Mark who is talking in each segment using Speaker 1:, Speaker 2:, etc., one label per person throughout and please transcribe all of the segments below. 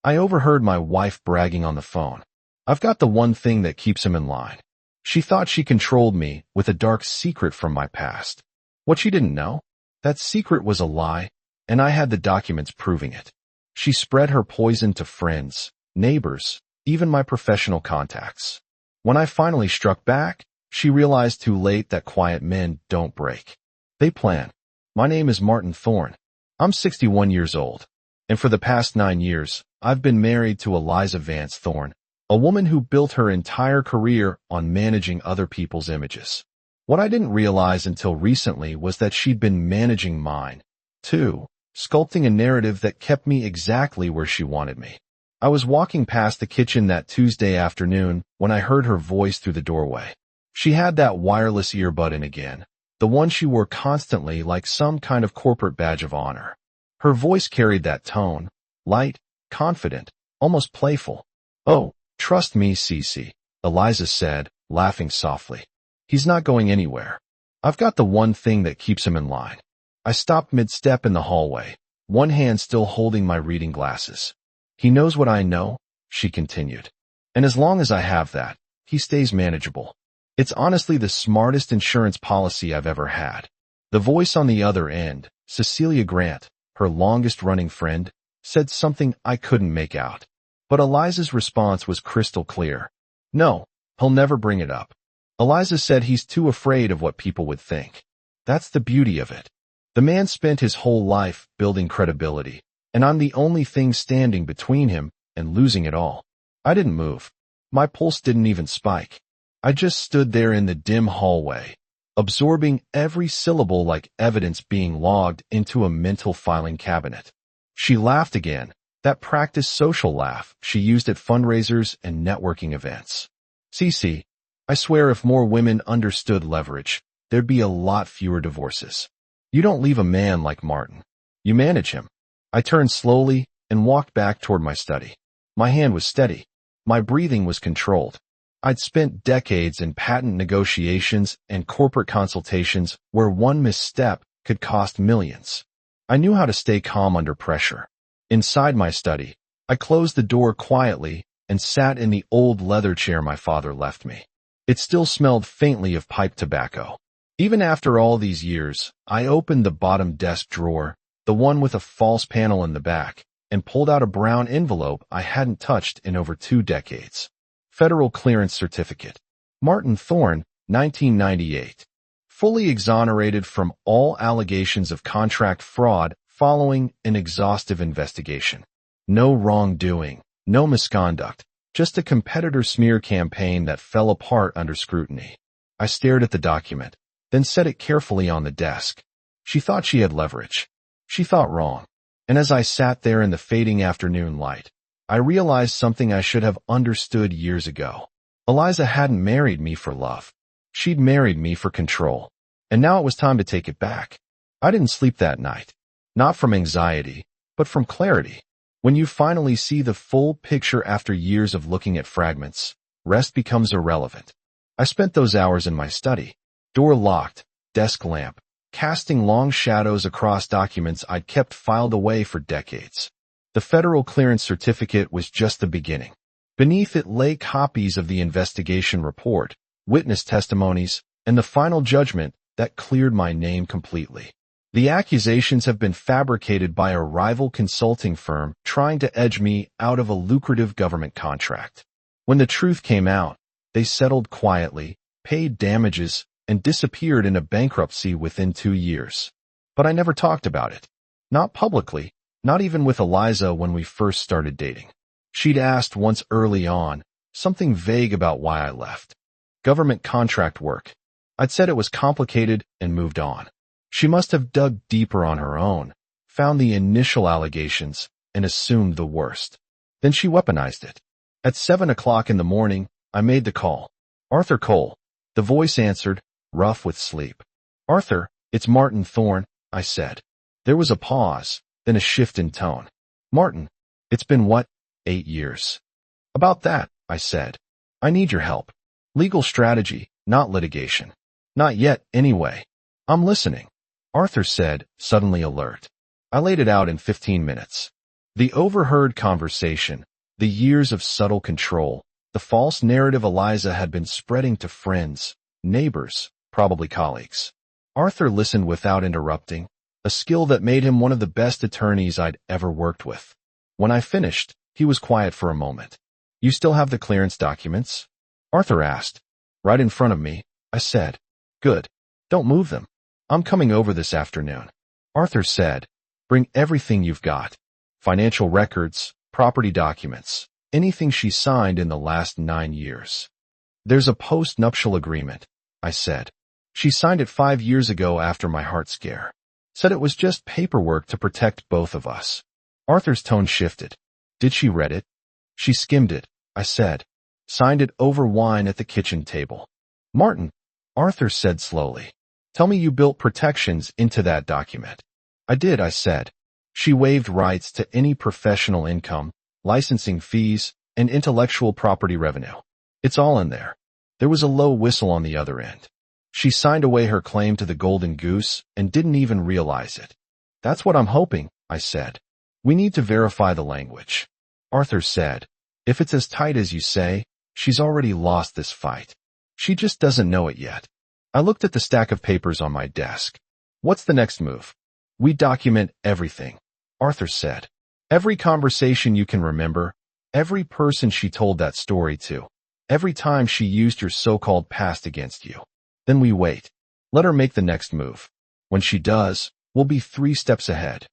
Speaker 1: I overheard my wife bragging on the phone. I've got the one thing that keeps him in line. She thought she controlled me with a dark secret from my past. What she didn't know? That secret was a lie, and I had the documents proving it. She spread her poison to friends, neighbors, even my professional contacts. When I finally struck back, she realized too late that quiet men don't break. They plan. My name is Martin Thorne. I'm 61 years old, and for the past 9 years, I've been married to Eliza Vance Thorne, a woman who built her entire career on managing other people's images. What I didn't realize until recently was that she'd been managing mine, too, sculpting a narrative that kept me exactly where she wanted me. I was walking past the kitchen that Tuesday afternoon when I heard her voice through the doorway. She had that wireless earbud in again, the one she wore constantly like some kind of corporate badge of honor. Her voice carried that tone, light, confident, almost playful. "Oh, trust me, Cece," Eliza said, laughing softly. "He's not going anywhere. I've got the one thing that keeps him in line." I stopped mid-step in the hallway, one hand still holding my reading glasses. "He knows what I know," she continued. "And as long as I have that, he stays manageable. It's honestly the smartest insurance policy I've ever had." The voice on the other end, Cecilia Grant, her longest-running friend, said something I couldn't make out. But Eliza's response was crystal clear. "No, he'll never bring it up." Eliza said he's too afraid of what people would think. That's the beauty of it. The man spent his whole life building credibility, and I'm the only thing standing between him and losing it all. I didn't move. My pulse didn't even spike. I just stood there in the dim hallway, absorbing every syllable like evidence being logged into a mental filing cabinet. She laughed again, that practiced social laugh she used at fundraisers and networking events. "Cece, I swear if more women understood leverage, there'd be a lot fewer divorces. You don't leave a man like Martin. You manage him." I turned slowly and walked back toward my study. My hand was steady. My breathing was controlled. I'd spent decades in patent negotiations and corporate consultations where one misstep could cost millions. I knew how to stay calm under pressure. Inside my study, I closed the door quietly and sat in the old leather chair my father left me. It still smelled faintly of pipe tobacco. Even after all these years, I opened the bottom desk drawer, the one with a false panel in the back, and pulled out a brown envelope I hadn't touched in over 2 decades. Federal Clearance Certificate. Martin Thorne, 1998. Fully exonerated from all allegations of contract fraud following an exhaustive investigation. No wrongdoing, no misconduct, just a competitor smear campaign that fell apart under scrutiny. I stared at the document, then set it carefully on the desk. She thought she had leverage. She thought wrong. And as I sat there in the fading afternoon light, I realized something I should have understood years ago. Eliza hadn't married me for love. She'd married me for control. And now it was time to take it back. I didn't sleep that night. Not from anxiety, but from clarity. When you finally see the full picture after years of looking at fragments, rest becomes irrelevant. I spent those hours in my study, door locked, desk lamp, casting long shadows across documents I'd kept filed away for decades. The Federal Clearance Certificate was just the beginning. Beneath it lay copies of the investigation report, witness testimonies, and the final judgment that cleared my name completely. The accusations have been fabricated by a rival consulting firm trying to edge me out of a lucrative government contract. When the truth came out, they settled quietly, paid damages, and disappeared in a bankruptcy within 2 years. But I never talked about it. Not publicly. Not even with Eliza when we first started dating. She'd asked once early on, something vague about why I left. Government contract work. I'd said it was complicated and moved on. She must have dug deeper on her own, found the initial allegations, and assumed the worst. Then she weaponized it. At 7 o'clock in the morning, I made the call. "Arthur Cole." The voice answered, rough with sleep. "Arthur, it's Martin Thorne," I said. There was a pause. Then a shift in tone. "Martin, it's been what, 8 years?" "About that," I said. "I need your help. Legal strategy, not litigation." "Not yet, anyway." "I'm listening," Arthur said, suddenly alert. I laid it out in 15 minutes. The overheard conversation, the years of subtle control, the false narrative Eliza had been spreading to friends, neighbors, probably colleagues. Arthur listened without interrupting, a skill that made him one of the best attorneys I'd ever worked with. When I finished, he was quiet for a moment. "You still have the clearance documents?" Arthur asked. "Right in front of me," I said. "Good. Don't move them. I'm coming over this afternoon." Arthur said, "Bring everything you've got. Financial records, property documents, anything she signed in the last 9 years." "There's a post-nuptial agreement," I said. "She signed it 5 years ago after my heart scare. Said it was just paperwork to protect both of us." Arthur's tone shifted. "Did she read it?" "She skimmed it," I said. "Signed it over wine at the kitchen table." "Martin," Arthur said slowly, "tell me you built protections into that document." "I did," I said. "She waived rights to any professional income, licensing fees, and intellectual property revenue. It's all in there." There was a low whistle on the other end. "She signed away her claim to the Golden Goose and didn't even realize it." "That's what I'm hoping," I said. "We need to verify the language." Arthur said, "If it's as tight as you say, she's already lost this fight. She just doesn't know it yet." I looked at the stack of papers on my desk. "What's the next move?" "We document everything," Arthur said. "Every conversation you can remember, every person she told that story to, every time she used your so-called past against you. Then we wait. Let her make the next move. When she does, we'll be 3 steps ahead."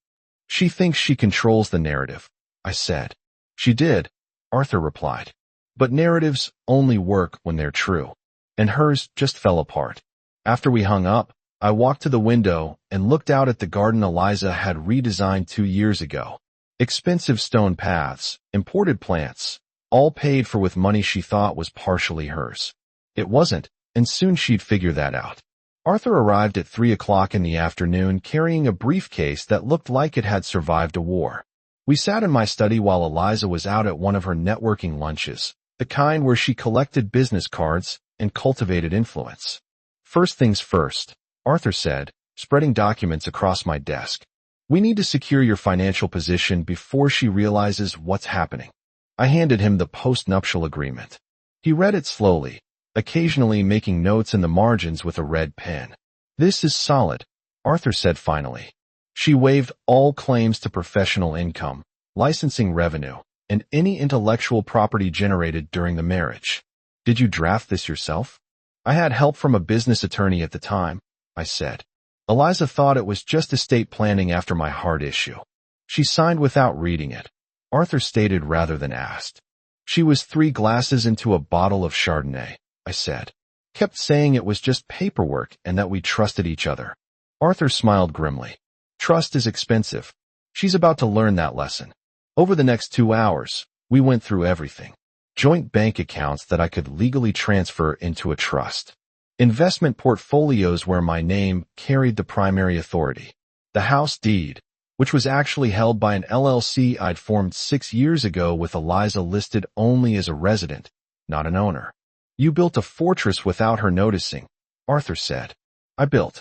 Speaker 1: "She thinks she controls the narrative," I said. "She did," Arthur replied. "But narratives only work when they're true. And hers just fell apart." After we hung up, I walked to the window and looked out at the garden Eliza had redesigned 2 years ago. Expensive stone paths, imported plants, all paid for with money she thought was partially hers. It wasn't, and soon she'd figure that out. Arthur arrived at 3 o'clock in the afternoon carrying a briefcase that looked like it had survived a war. We sat in my study while Eliza was out at one of her networking lunches, the kind where she collected business cards and cultivated influence. "First things first," Arthur said, spreading documents across my desk. "We need to secure your financial position before she realizes what's happening." I handed him the post-nuptial agreement. He read it slowly, occasionally making notes in the margins with a red pen. "This is solid," Arthur said finally. "She waived all claims to professional income, licensing revenue, and any intellectual property generated during the marriage." "Did you draft this yourself?" "I had help from a business attorney at the time," I said. "Eliza thought it was just estate planning after my heart issue. She signed without reading it," Arthur stated rather than asked. "She was 3 glasses into a bottle of Chardonnay," I said. "Kept saying it was just paperwork and that we trusted each other." Arthur smiled grimly. "Trust is expensive. She's about to learn that lesson." Over the next 2 hours, we went through everything. Joint bank accounts that I could legally transfer into a trust. Investment portfolios where my name carried the primary authority. The house deed, which was actually held by an LLC I'd formed 6 years ago with Eliza listed only as a resident, not an owner. "You built a fortress without her noticing," Arthur said. "I built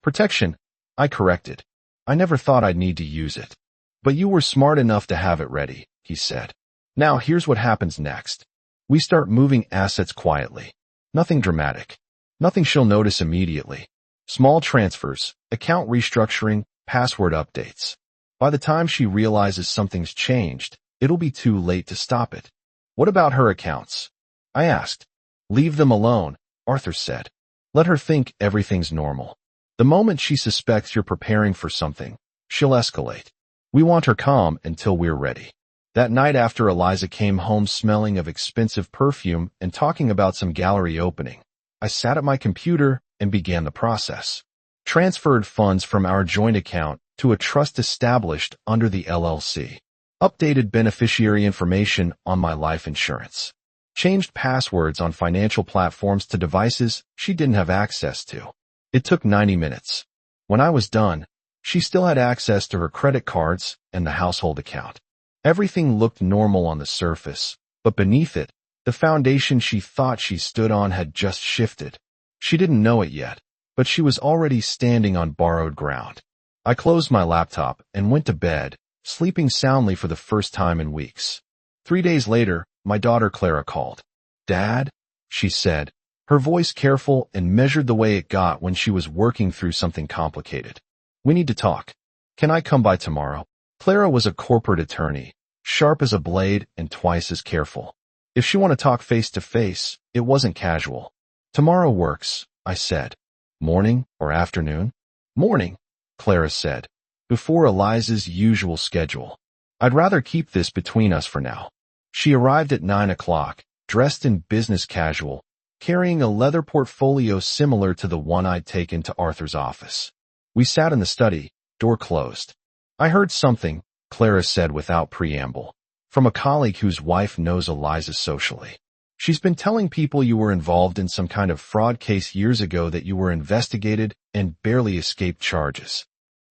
Speaker 1: protection," I corrected. "I never thought I'd need to use it. But you were smart enough to have it ready," he said. "Now here's what happens next. We start moving assets quietly. Nothing dramatic. Nothing she'll notice immediately. Small transfers, account restructuring, password updates. By the time she realizes something's changed, it'll be too late to stop it." "What about her accounts?" I asked. "Leave them alone," Arthur said. "Let her think everything's normal. The moment she suspects you're preparing for something, she'll escalate. We want her calm until we're ready." That night after Eliza came home smelling of expensive perfume and talking about some gallery opening, I sat at my computer and began the process. Transferred funds from our joint account to a trust established under the LLC. Updated beneficiary information on my life insurance. Changed passwords on financial platforms to devices she didn't have access to. It took 90 minutes. When I was done, she still had access to her credit cards and the household account. Everything looked normal on the surface, but beneath it, the foundation she thought she stood on had just shifted. She didn't know it yet, but she was already standing on borrowed ground. I closed my laptop and went to bed, sleeping soundly for the first time in weeks. 3 days later, my daughter Clara called. "Dad," she said, her voice careful and measured the way it got when she was working through something complicated. "We need to talk. Can I come by tomorrow?" Clara was a corporate attorney, sharp as a blade and twice as careful. If she wanted to talk face to face, it wasn't casual. "Tomorrow works," I said. "Morning or afternoon?" "Morning," Clara said, before Eliza's usual schedule. "I'd rather keep this between us for now." She arrived at 9 o'clock, dressed in business casual, carrying a leather portfolio similar to the one I'd taken to Arthur's office. We sat in the study, door closed. "I heard something," Clara said without preamble, "from a colleague whose wife knows Eliza socially. She's been telling people you were involved in some kind of fraud case years ago, that you were investigated and barely escaped charges."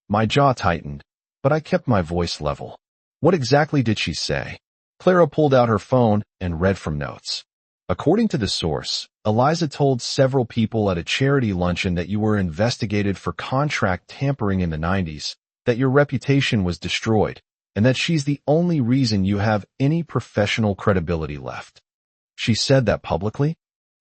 Speaker 1: My jaw tightened, but I kept my voice level. "What exactly did she say?" Clara pulled out her phone and read from notes. "According to the source, Eliza told several people at a charity luncheon that you were investigated for contract tampering in the 90s, that your reputation was destroyed, and that she's the only reason you have any professional credibility left." "She said that publicly?"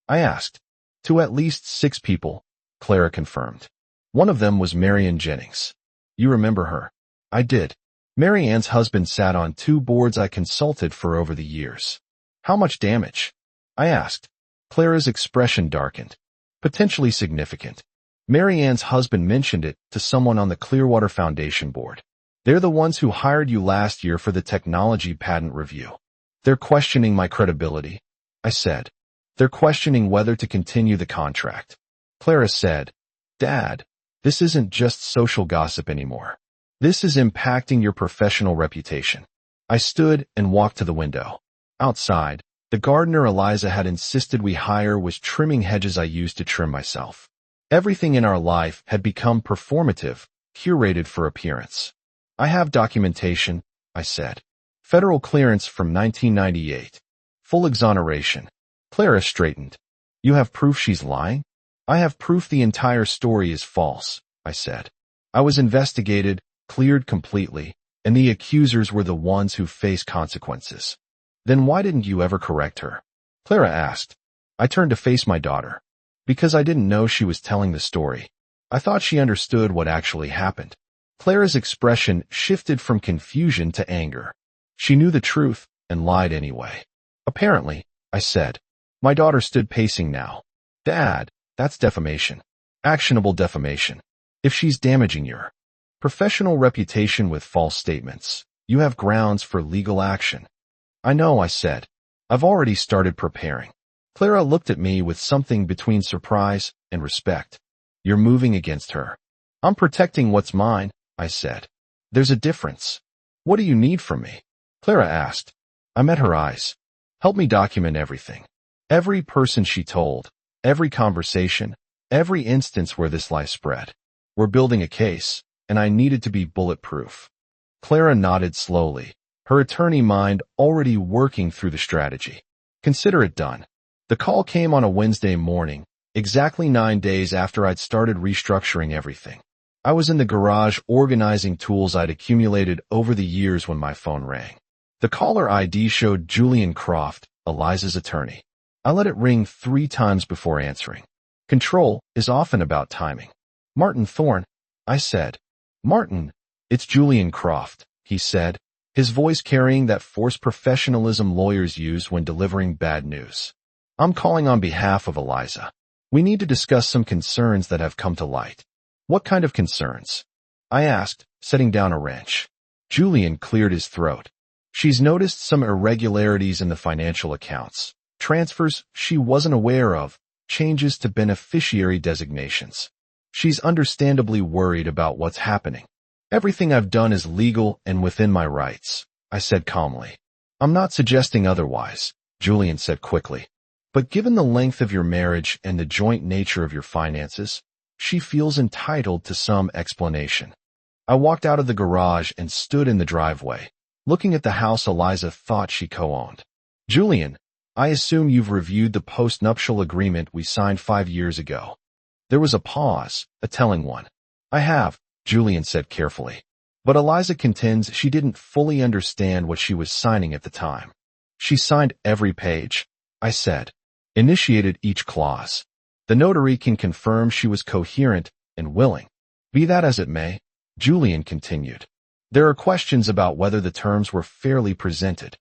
Speaker 1: I asked. "To at least 6 people," Clara confirmed. "One of them was Marian Jennings. You remember her?" I did. Marianne's husband sat on 2 boards I consulted for over the years. "How much damage?" I asked. Clara's expression darkened. "Potentially significant. Marianne's husband mentioned it to someone on the Clearwater Foundation board. They're the ones who hired you last year for the technology patent review. They're questioning my credibility," I said. "They're questioning whether to continue the contract." Clara said, "Dad, this isn't just social gossip anymore. This is impacting your professional reputation." I stood and walked to the window. Outside, the gardener Eliza had insisted we hire was trimming hedges I used to trim myself. Everything in our life had become performative, curated for appearance. "I have documentation," I said. "Federal clearance from 1998. Full exoneration." Clara straightened. "You have proof she's lying?" "I have proof the entire story is false," I said. "I was investigated, cleared completely, and the accusers were the ones who face consequences." "Then why didn't you ever correct her?" Clara asked. I turned to face my daughter. "Because I didn't know she was telling the story. I thought she understood what actually happened." Clara's expression shifted from confusion to anger. She knew the truth and lied anyway. "Apparently," I said. My daughter stood pacing now. "Dad, that's defamation. Actionable defamation. If she's damaging your professional reputation with false statements, you have grounds for legal action." "I know," I said. "I've already started preparing." Clara looked at me with something between surprise and respect. "You're moving against her." "I'm protecting what's mine," I said. "There's a difference." "What do you need from me?" Clara asked. I met her eyes. "Help me document everything. Every person she told, every conversation, every instance where this lie spread. We're building a case, and I needed to be bulletproof." Clara nodded slowly, her attorney mind already working through the strategy. "Consider it done." The call came on a Wednesday morning, exactly 9 days after I'd started restructuring everything. I was in the garage organizing tools I'd accumulated over the years when my phone rang. The caller ID showed Julian Croft, Eliza's attorney. I let it ring 3 times before answering. Control is often about timing. "Martin Thorne," I said. "Martin, it's Julian Croft," he said, his voice carrying that forced professionalism lawyers use when delivering bad news. "I'm calling on behalf of Eliza. We need to discuss some concerns that have come to light." "What kind of concerns?" I asked, setting down a wrench. Julian cleared his throat. "She's noticed some irregularities in the financial accounts, transfers she wasn't aware of, changes to beneficiary designations. She's understandably worried about what's happening." "Everything I've done is legal and within my rights," I said calmly. "I'm not suggesting otherwise," Julian said quickly. "But given the length of your marriage and the joint nature of your finances, she feels entitled to some explanation." I walked out of the garage and stood in the driveway, looking at the house Eliza thought she co-owned. "Julian, I assume you've reviewed the post-nuptial agreement we signed 5 years ago." There was a pause, a telling one. "I have," Julian said carefully. But Eliza contends she didn't fully understand what she was signing at the time. She signed every page, I said. Initiated each clause. The notary can confirm she was coherent and willing. Be that as it may, Julian continued. There are questions about whether the terms were fairly presented.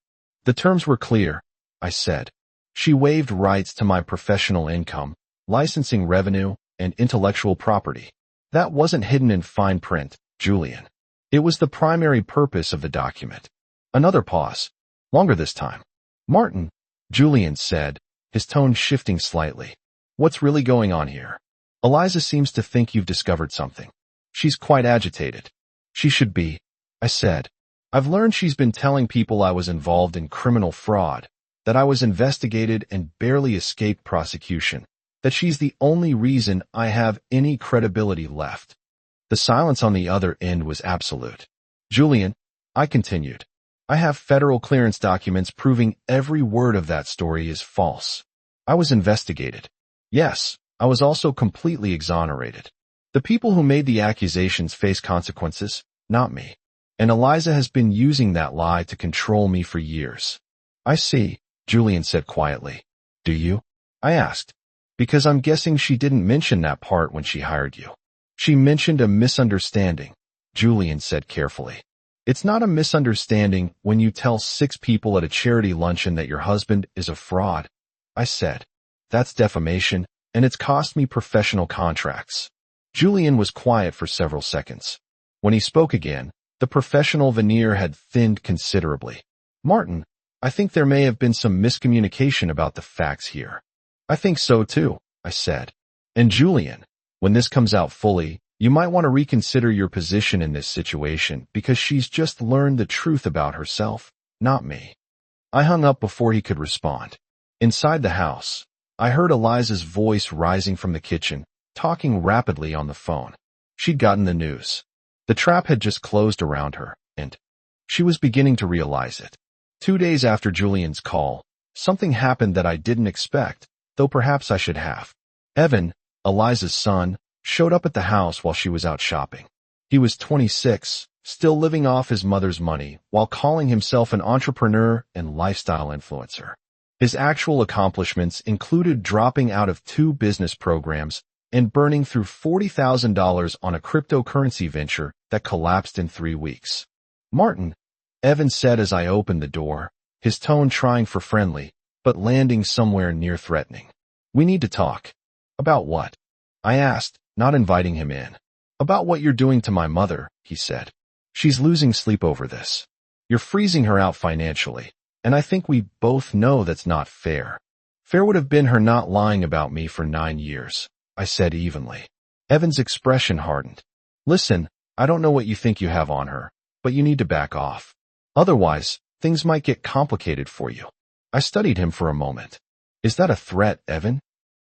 Speaker 1: The terms were clear, I said. She waived rights to my professional income, licensing revenue, and intellectual property. That wasn't hidden in fine print, Julian. It was the primary purpose of the document. Another pause. Longer this time. Martin, Julian said, his tone shifting slightly. What's really going on here? Eliza seems to think you've discovered something. She's quite agitated. She should be, I said. I've learned she's been telling people I was involved in criminal fraud, that I was investigated and barely escaped prosecution, that she's the only reason I have any credibility left. The silence on the other end was absolute. Julian, I continued, I have federal clearance documents proving every word of that story is false. I was investigated. Yes, I was also completely exonerated. The people who made the accusations face consequences, not me. And Eliza has been using that lie to control me for years. I see, Julian said quietly. Do you? I asked. Because I'm guessing she didn't mention that part when she hired you. She mentioned a misunderstanding, Julian said carefully. It's not a misunderstanding when you tell 6 people at a charity luncheon that your husband is a fraud, I said. That's defamation, and it's cost me professional contracts. Julian was quiet for several seconds. When he spoke again, the professional veneer had thinned considerably. Martin, I think there may have been some miscommunication about the facts here. I think so too, I said. And Julian, when this comes out fully, you might want to reconsider your position in this situation because she's just learned the truth about herself, not me. I hung up before he could respond. Inside the house, I heard Eliza's voice rising from the kitchen, talking rapidly on the phone. She'd gotten the news. The trap had just closed around her, and she was beginning to realize it. 2 days after Julian's call, something happened that I didn't expect, though perhaps I should have. Evan, Eliza's son, showed up at the house while she was out shopping. He was 26, still living off his mother's money, while calling himself an entrepreneur and lifestyle influencer. His actual accomplishments included dropping out of 2 business programs and burning through $40,000 on a cryptocurrency venture that collapsed in 3 weeks. Martin, Evan said as I opened the door, his tone trying for friendly, but landing somewhere near threatening. We need to talk. About what? I asked, not inviting him in. About what you're doing to my mother, he said. She's losing sleep over this. You're freezing her out financially, and I think we both know that's not fair. Fair would have been her not lying about me for 9 years, I said evenly. Evan's expression hardened. Listen, I don't know what you think you have on her, but you need to back off. Otherwise, things might get complicated for you. I studied him for a moment. Is that a threat, Evan?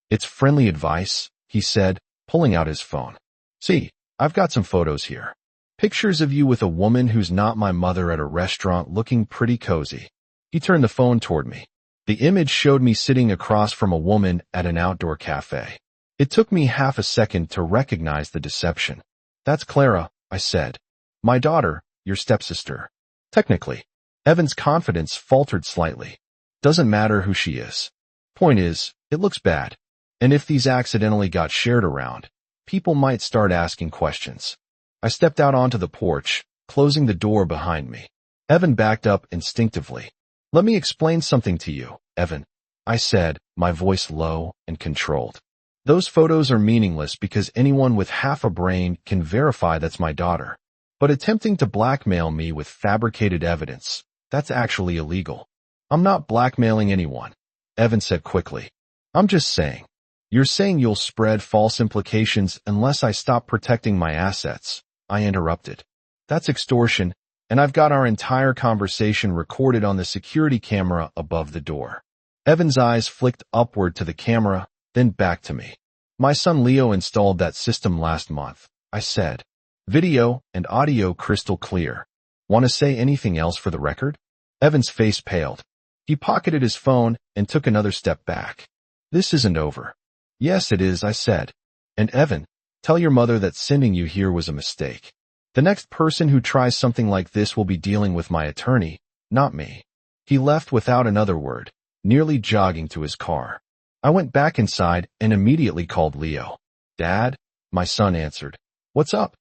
Speaker 1: It's friendly advice, he said, pulling out his phone. See, I've got some photos here. Pictures of you with a woman who's not my mother at a restaurant looking pretty cozy. He turned the phone toward me. The image showed me sitting across from a woman at an outdoor cafe. It took me half a second to recognize the deception. That's Clara, I said. My daughter, your stepsister. Technically. Evan's confidence faltered slightly. Doesn't matter who she is. Point is, it looks bad. And if these accidentally got shared around, people might start asking questions. I stepped out onto the porch, closing the door behind me. Evan backed up instinctively. Let me explain something to you, Evan, I said, my voice low and controlled. Those photos are meaningless because anyone with half a brain can verify that's my daughter. But attempting to blackmail me with fabricated evidence, that's actually illegal. I'm not blackmailing anyone, Evan said quickly. I'm just saying. You're saying you'll spread false implications unless I stop protecting my assets, I interrupted. That's extortion, and I've got our entire conversation recorded on the security camera above the door. Evan's eyes flicked upward to the camera, then back to me. My son Leo installed that system last month, I said. Video and audio crystal clear. Want to say anything else for the record? Evan's face paled. He pocketed his phone and took another step back. This isn't over. Yes, it is, I said. And Evan, tell your mother that sending you here was a mistake. The next person who tries something like this will be dealing with my attorney, not me. He left without another word, nearly jogging to his car. I went back inside and immediately called Leo. Dad, my son answered. What's up?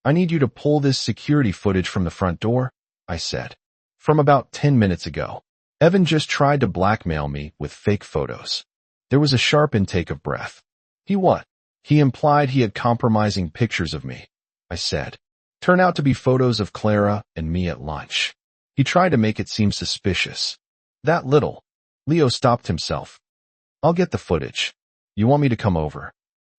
Speaker 1: I need you to pull this security footage from the front door, I said. From about 10 minutes ago. Evan just tried to blackmail me with fake photos. There was a sharp intake of breath. He what? He implied he had compromising pictures of me, I said. Turned out to be photos of Clara and me at lunch. He tried to make it seem suspicious. That little. Leo stopped himself. I'll get the footage. You want me to come over?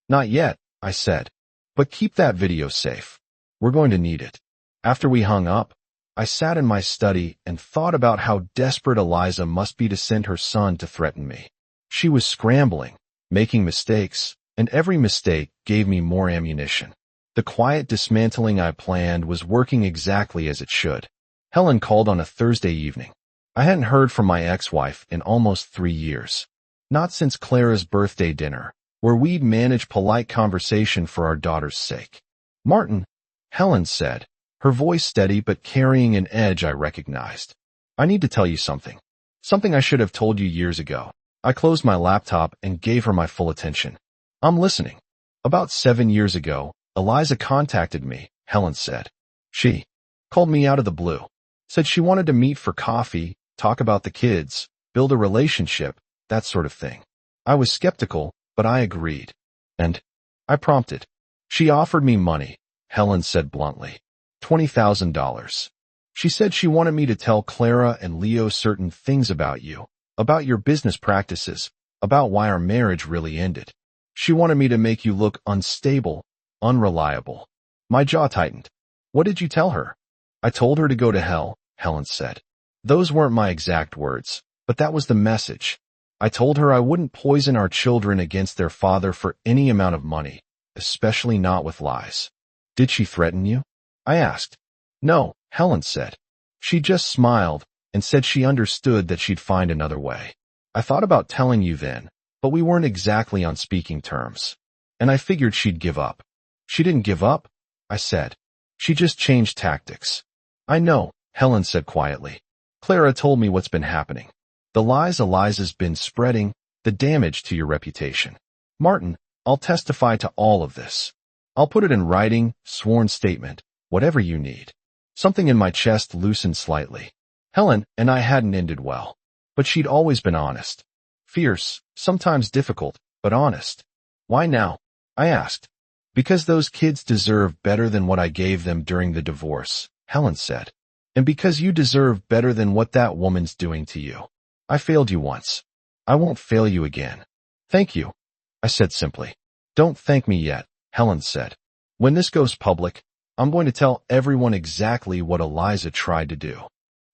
Speaker 1: Not yet, I said. But keep that video safe. We're going to need it. After we hung up, I sat in my study and thought about how desperate Eliza must be to send her son to threaten me. She was scrambling, making mistakes, and every mistake gave me more ammunition. The quiet dismantling I planned was working exactly as it should. Helen called on a Thursday evening. I hadn't heard from my ex-wife in almost 3 years. Not since Clara's birthday dinner, where we'd managed polite conversation for our daughter's sake. Martin, Helen said, her voice steady but carrying an edge I recognized. I need to tell you something. Something I should have told you years ago. I closed my laptop and gave her my full attention. I'm listening. About 7 years ago, Eliza contacted me, Helen said. She called me out of the blue. Said she wanted to meet for coffee, talk about the kids, build a relationship, that sort of thing. I was skeptical, but I agreed. And I prompted. She offered me money, Helen said bluntly. $20,000. She said she wanted me to tell Clara and Leo certain things about you, about your business practices, about why our marriage really ended. She wanted me to make you look unstable, unreliable. My jaw tightened. What did you tell her? I told her to go to hell, Helen said. Those weren't my exact words, but that was the message. I told her I wouldn't poison our children against their father for any amount of money, especially not with lies. Did she threaten you? I asked. No, Helen said. She just smiled and said she understood that she'd find another way. I thought about telling you then, but we weren't exactly on speaking terms. And I figured she'd give up. She didn't give up, I said. She just changed tactics. I know, Helen said quietly. Clara told me what's been happening. The lies Eliza's been spreading, the damage to your reputation. Martin, I'll testify to all of this. I'll put it in writing, sworn statement, whatever you need. Something in my chest loosened slightly. Helen and I hadn't ended well, but she'd always been honest. Fierce, sometimes difficult, but honest. Why now? I asked. Because those kids deserve better than what I gave them during the divorce, Helen said. And because you deserve better than what that woman's doing to you. I failed you once. I won't fail you again. Thank you, I said simply. Don't thank me yet, Helen said. When this goes public, I'm going to tell everyone exactly what Eliza tried to do.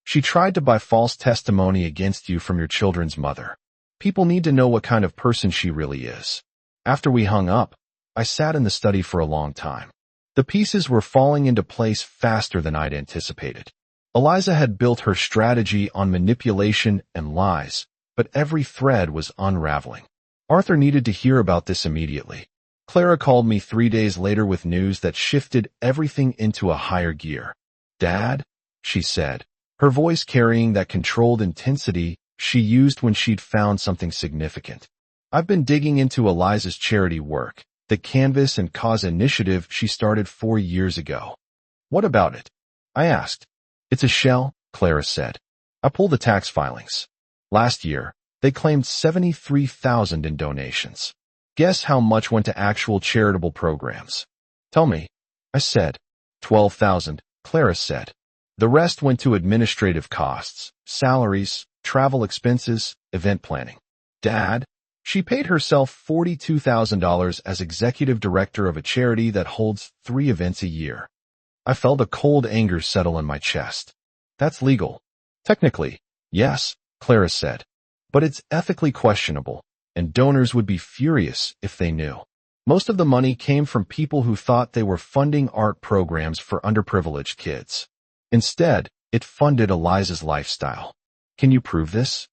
Speaker 1: She tried to buy false testimony against you from your children's mother. People need to know what kind of person she really is. After we hung up, I sat in the study for a long time. The pieces were falling into place faster than I'd anticipated. Eliza had built her strategy on manipulation and lies, but every thread was unraveling. Arthur needed to hear about this immediately. Clara called me 3 days later with news that shifted everything into a higher gear. Dad, she said, her voice carrying that controlled intensity she used when she'd found something significant. I've been digging into Eliza's charity work, the Canvas and Cause initiative she started 4 years ago. What about it? I asked. It's a shell, Clara said. I pulled the tax filings. Last year, they claimed $73,000 in donations. Guess how much went to actual charitable programs? Tell me, I said. $12,000, Clara said. The rest went to administrative costs, salaries, travel expenses, event planning. Dad, she paid herself $42,000 as executive director of a charity that holds 3 events a year. I felt a cold anger settle in my chest. That's legal. Technically, yes, Clara said. But it's ethically questionable, and donors would be furious if they knew. Most of the money came from people who thought they were funding art programs for underprivileged kids. Instead, it funded Eliza's lifestyle. Can you prove this?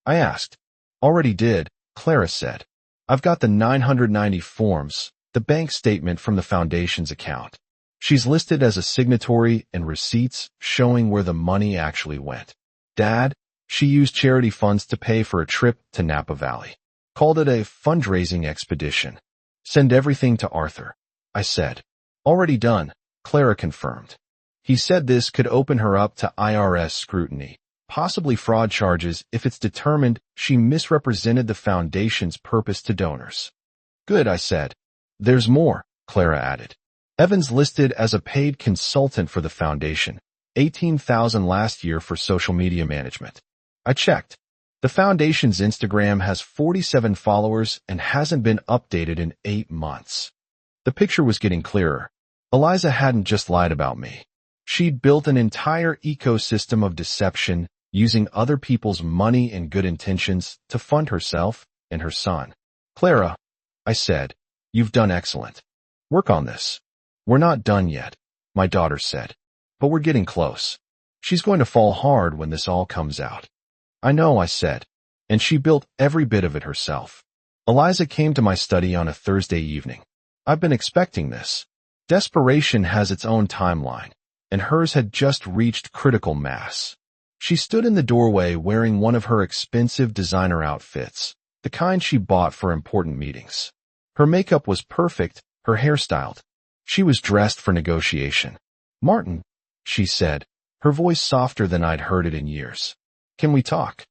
Speaker 1: I asked. Already did, Clara said. I've got the 990 forms, the bank statement from the foundation's account. She's listed as a signatory and receipts showing where the money actually went. Dad, she used charity funds to pay for a trip to Napa Valley. Called it a fundraising expedition. Send everything to Arthur, I said. Already done, Clara confirmed. He said this could open her up to IRS scrutiny, possibly fraud charges if it's determined she misrepresented the foundation's purpose to donors. Good, I said. There's more, Clara added. Evans listed as a paid consultant for the foundation, $18,000 last year for social media management. I checked. The foundation's Instagram has 47 followers and hasn't been updated in 8 months. The picture was getting clearer. Eliza hadn't just lied about me. She'd built an entire ecosystem of deception using other people's money and good intentions to fund herself and her son. Clara, I said, you've done excellent. Work on this. We're not done yet, my daughter said. But we're getting close. She's going to fall hard when this all comes out. I know, I said, and she built every bit of it herself. Eliza came to my study on a Thursday evening. I've been expecting this. Desperation has its own timeline, and hers had just reached critical mass. She stood in the doorway wearing one of her expensive designer outfits, the kind she bought for important meetings. Her makeup was perfect, her hair styled. She was dressed for negotiation. Martin, she said, her voice softer than I'd heard it in years. Can we talk?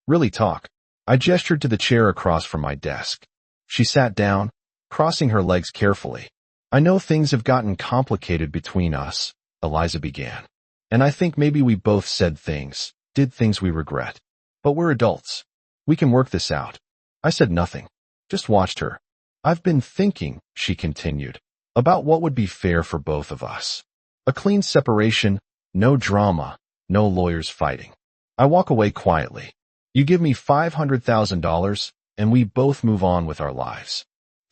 Speaker 1: Really talk. I gestured to the chair across from my desk. She sat down, crossing her legs carefully. I know things have gotten complicated between us, Eliza began. And I think maybe we both said things, did things we regret. But we're adults. We can work this out. I said nothing, just watched her. I've been thinking, she continued, about what would be fair for both of us. A clean separation, no drama, no lawyers fighting. I walk away quietly. You give me $500,000, and we both move on with our lives.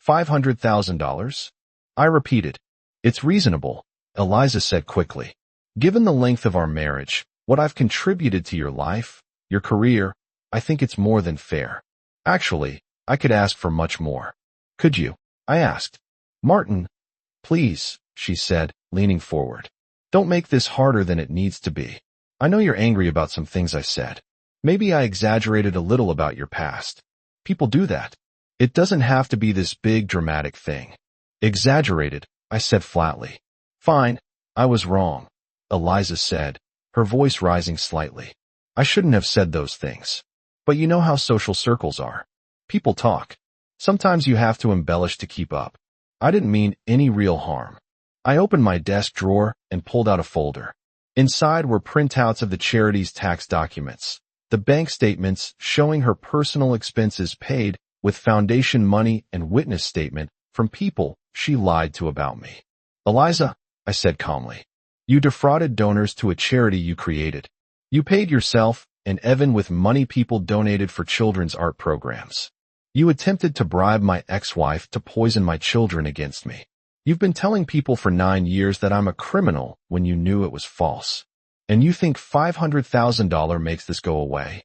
Speaker 1: $500,000? I repeated. It's reasonable, Eliza said quickly. Given the length of our marriage, what I've contributed to your life, your career, I think it's more than fair. Actually, I could ask for much more. Could you? I asked. Martin, please, she said, leaning forward. Don't make this harder than it needs to be. I know you're angry about some things I said. Maybe I exaggerated a little about your past. People do that. It doesn't have to be this big dramatic thing. Exaggerated, I said flatly. Fine, I was wrong, Eliza said, her voice rising slightly. I shouldn't have said those things. But you know how social circles are. People talk. Sometimes you have to embellish to keep up. I didn't mean any real harm. I opened my desk drawer and pulled out a folder. Inside were printouts of the charity's tax documents, the bank statements showing her personal expenses paid with foundation money and witness statement from people she lied to about me. Eliza, I said calmly, you defrauded donors to a charity you created. You paid yourself and Evan with money people donated for children's art programs. You attempted to bribe my ex-wife to poison my children against me. You've been telling people for 9 years that I'm a criminal when you knew it was false. And you think $500,000 makes this go away?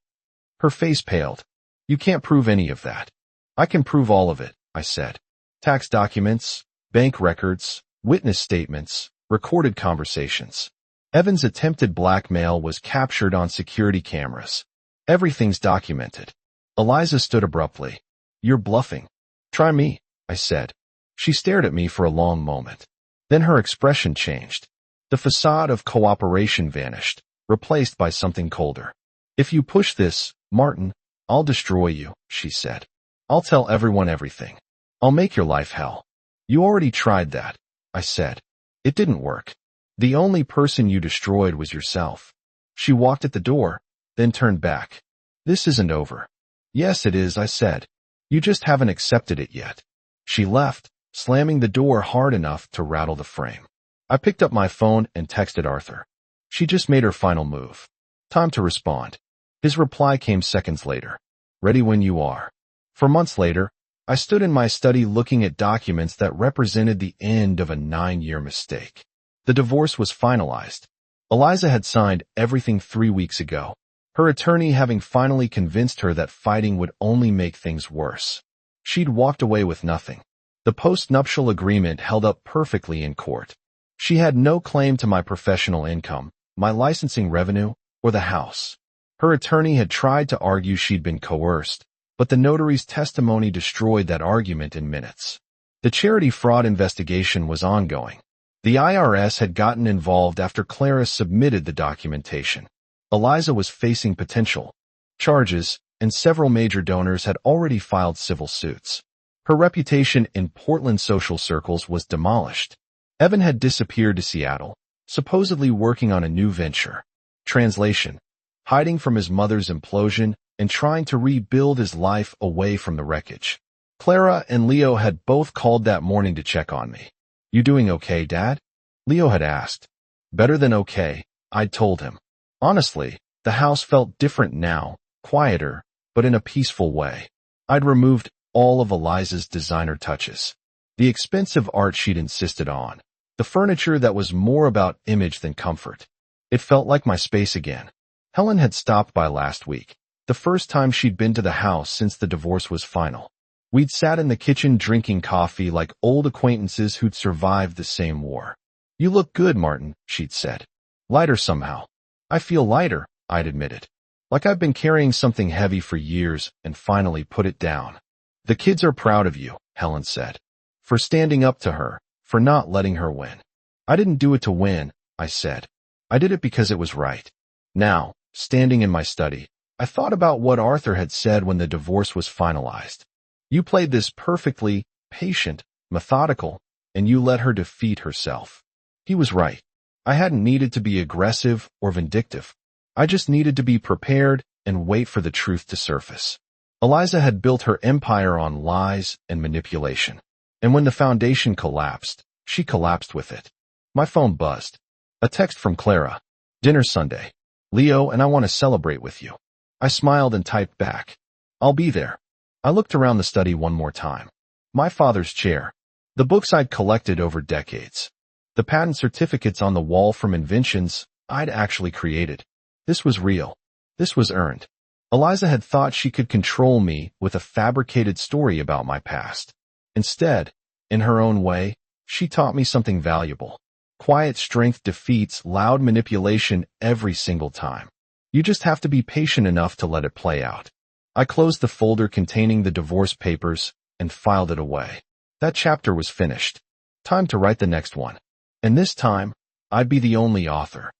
Speaker 1: Her face paled. You can't prove any of that. I can prove all of it, I said. Tax documents, bank records, witness statements, recorded conversations. Evan's attempted blackmail was captured on security cameras. Everything's documented. Eliza stood abruptly. You're bluffing. Try me, I said. She stared at me for a long moment. Then her expression changed. The facade of cooperation vanished, replaced by something colder. If you push this, Martin, I'll destroy you, she said. I'll tell everyone everything. I'll make your life hell. You already tried that, I said. It didn't work. The only person you destroyed was yourself. She walked at the door, then turned back. This isn't over. Yes, it is, I said. You just haven't accepted it yet. She left, slamming the door hard enough to rattle the frame. I picked up my phone and texted Arthur. She just made her final move. Time to respond. His reply came seconds later. Ready when you are. For months later, I stood in my study looking at documents that represented the end of a 9-year mistake. The divorce was finalized. Eliza had signed everything 3 weeks ago, her attorney having finally convinced her that fighting would only make things worse. She'd walked away with nothing. The post-nuptial agreement held up perfectly in court. She had no claim to my professional income, my licensing revenue, or the house. Her attorney had tried to argue she'd been coerced, but the notary's testimony destroyed that argument in minutes. The charity fraud investigation was ongoing. The IRS had gotten involved after Clara submitted the documentation. Eliza was facing potential charges, and several major donors had already filed civil suits. Her reputation in Portland social circles was demolished. Evan had disappeared to Seattle, supposedly working on a new venture. Translation: hiding from his mother's implosion and trying to rebuild his life away from the wreckage. Clara and Leo had both called that morning to check on me. "You doing okay, Dad?" Leo had asked. "Better than okay," I'd told him. Honestly, the house felt different now, quieter, but in a peaceful way. I'd removed all of Eliza's designer touches. The expensive art she'd insisted on. The furniture that was more about image than comfort. It felt like my space again. Helen had stopped by last week, the first time she'd been to the house since the divorce was final. We'd sat in the kitchen drinking coffee like old acquaintances who'd survived the same war. "You look good, Martin," she'd said. "Lighter somehow." "I feel lighter," I'd admitted. "Like I've been carrying something heavy for years and finally put it down." "The kids are proud of you," Helen said. "For standing up to her, for not letting her win." "I didn't do it to win," I said. "I did it because it was right." Now, standing in my study, I thought about what Arthur had said when the divorce was finalized. "You played this perfectly, patient, methodical, and you let her defeat herself." He was right. I hadn't needed to be aggressive or vindictive. I just needed to be prepared and wait for the truth to surface. Eliza had built her empire on lies and manipulation. And when the foundation collapsed, she collapsed with it. My phone buzzed. A text from Clara. "Dinner Sunday. Leo and I want to celebrate with you." I smiled and typed back, "I'll be there." I looked around the study one more time. My father's chair. The books I'd collected over decades. The patent certificates on the wall from inventions I'd actually created. This was real. This was earned. Eliza had thought she could control me with a fabricated story about my past. Instead, in her own way, she taught me something valuable. Quiet strength defeats loud manipulation every single time. You just have to be patient enough to let it play out. I closed the folder containing the divorce papers and filed it away. That chapter was finished. Time to write the next one. And this time, I'd be the only author.